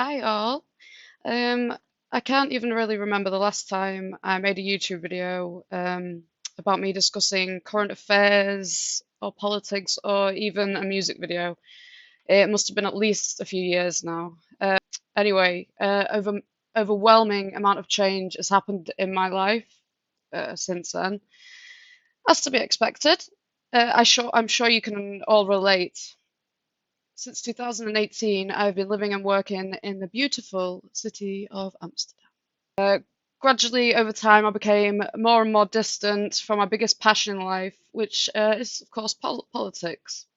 Hi all. Um, I can't even really remember the last time I made a YouTube video about me discussing current affairs or politics or even a music video. It must have been at least a few years now. Anyway, overwhelming amount of change has happened in my life since then, as to be expected. I'm sure you can all relate. Since 2018, I've been living and working in the beautiful city of Amsterdam. Gradually, over time, I became more and more distant from my biggest passion in life, which is, of course, politics.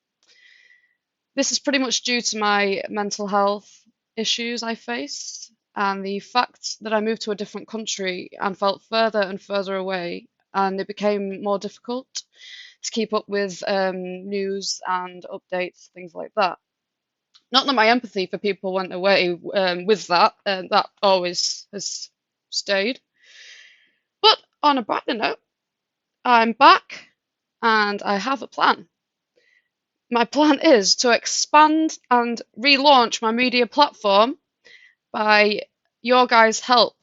This is pretty much due to my mental health issues I faced, and the fact that I moved to a different country and felt further and further away, and it became more difficult to keep up with news and updates, things like that. Not that my empathy for people went away with that, that always has stayed. But on a brighter note, I'm back and I have a plan. My plan is to expand and relaunch my media platform by your guys' help.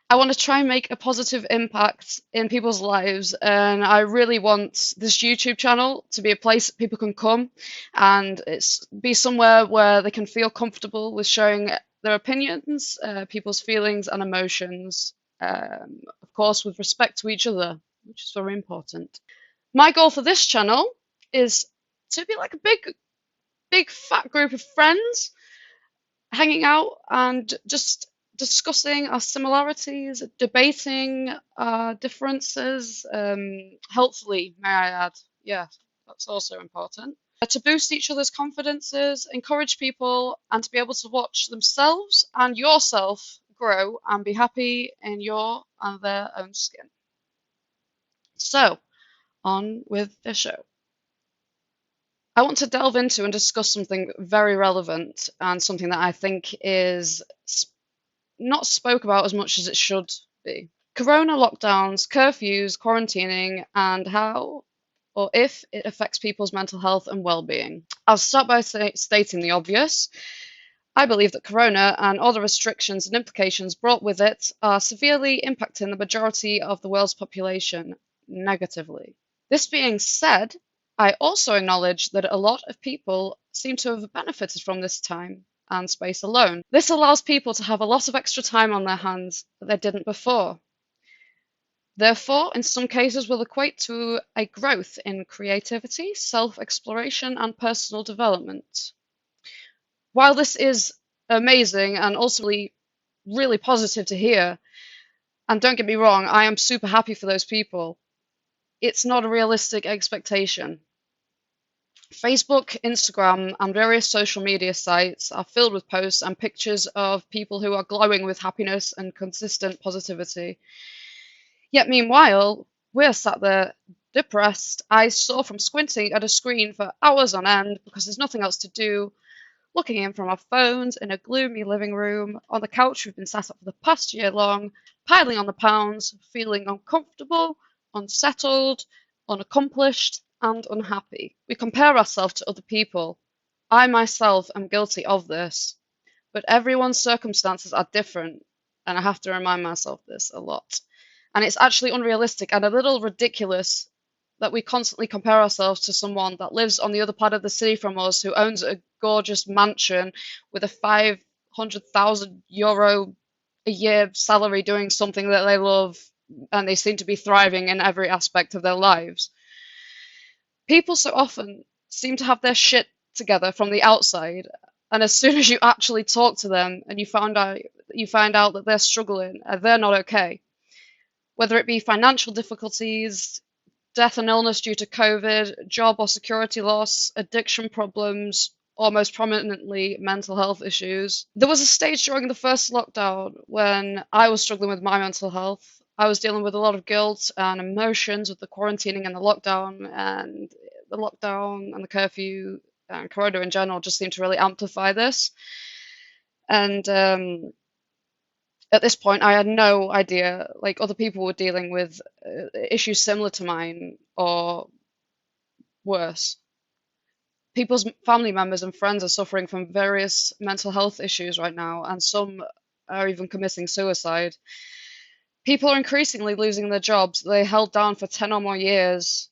I want to try and make a positive impact in people's lives, and I really want this YouTube channel to be a place that people can come and it's be somewhere where they can feel comfortable with sharing their opinions, people's feelings and emotions, of course, with respect to each other, which is very important. My goal for this channel is to be like a big fat group of friends hanging out and just discussing our similarities, debating our differences, helpfully, may I add. Yeah, that's also important. To boost each other's confidences, encourage people, and to be able to watch themselves and yourself grow and be happy in your and their own skin. So, on with the show. I want to delve into and discuss something very relevant and something that I think is not spoke about as much as it should be. Corona lockdowns, curfews, quarantining, and how or if it affects people's mental health and well-being. I'll start by stating the obvious. I believe that Corona and all the restrictions and implications brought with it are severely impacting the majority of the world's population negatively. This being said, I also acknowledge that a lot of people seem to have benefited from this time and space alone. This allows people to have a lot of extra time on their hands that they didn't before. Therefore, in some cases, will equate to a growth in creativity, self-exploration, and personal development. While this is amazing and also really positive to hear, and don't get me wrong, I am super happy for those people, it's not a realistic expectation. Facebook, Instagram, and various social media sites are filled with posts and pictures of people who are glowing with happiness and consistent positivity. Yet, meanwhile, we're sat there depressed, eyes sore from squinting at a screen for hours on end because there's nothing else to do, looking in from our phones in a gloomy living room, on the couch we've been sat at for the past year long, piling on the pounds, feeling uncomfortable, unsettled, unaccomplished, and unhappy. We compare ourselves to other people. I myself am guilty of this, but everyone's circumstances are different, and I have to remind myself this a lot. And it's actually unrealistic and a little ridiculous that we constantly compare ourselves to someone that lives on the other part of the city from us, who owns a gorgeous mansion with a €500,000 a year salary doing something that they love, and they seem to be thriving in every aspect of their lives. People so often seem to have their shit together from the outside, and as soon as you actually talk to them and you find out that they're struggling and they're not okay, whether it be financial difficulties, death and illness due to COVID, job or security loss, addiction problems, or most prominently, mental health issues. There was a stage during the first lockdown when I was struggling with my mental health. I was dealing with a lot of guilt and emotions with the quarantining and the lockdown, and the curfew and Corona in general just seemed to really amplify this. And at this point, I had no idea, like, other people were dealing with issues similar to mine or worse. People's family members and friends are suffering from various mental health issues right now, and some are even committing suicide. People are increasingly losing their jobs they held down for 10 or more years.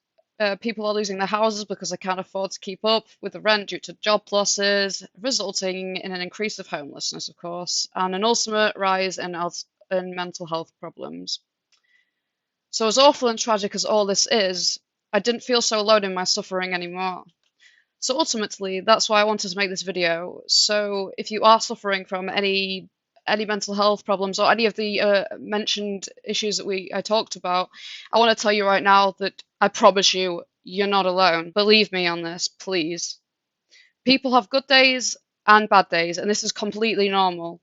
People are losing their houses because they can't afford to keep up with the rent due to job losses, resulting in an increase of homelessness, of course, and an ultimate rise in mental health problems. So, as awful and tragic as all this is, I didn't feel so alone in my suffering anymore. So ultimately, that's why I wanted to make this video. So if you are suffering from any mental health problems or any of the mentioned issues that I talked about, I want to tell you right now that I promise you, you're not alone. Believe me on this, please. People have good days and bad days, and this is completely normal.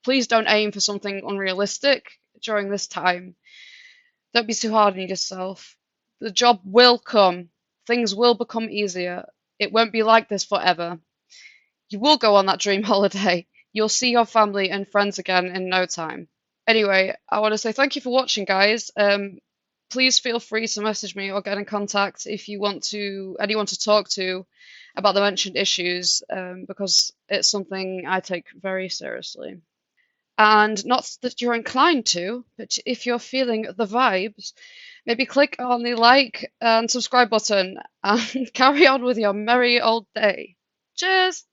Please don't aim for something unrealistic during this time. Don't be too hard on yourself. The job will come. Things will become easier. It won't be like this forever. You will go on that dream holiday. You'll see your family and friends again in no time. Anyway, I want to say thank you for watching, guys. Please feel free to message me or get in contact if you want anyone to talk to about the mentioned issues, because it's something I take very seriously. And not that you're inclined to, but if you're feeling the vibes, maybe click on the like and subscribe button and carry on with your merry old day. Cheers!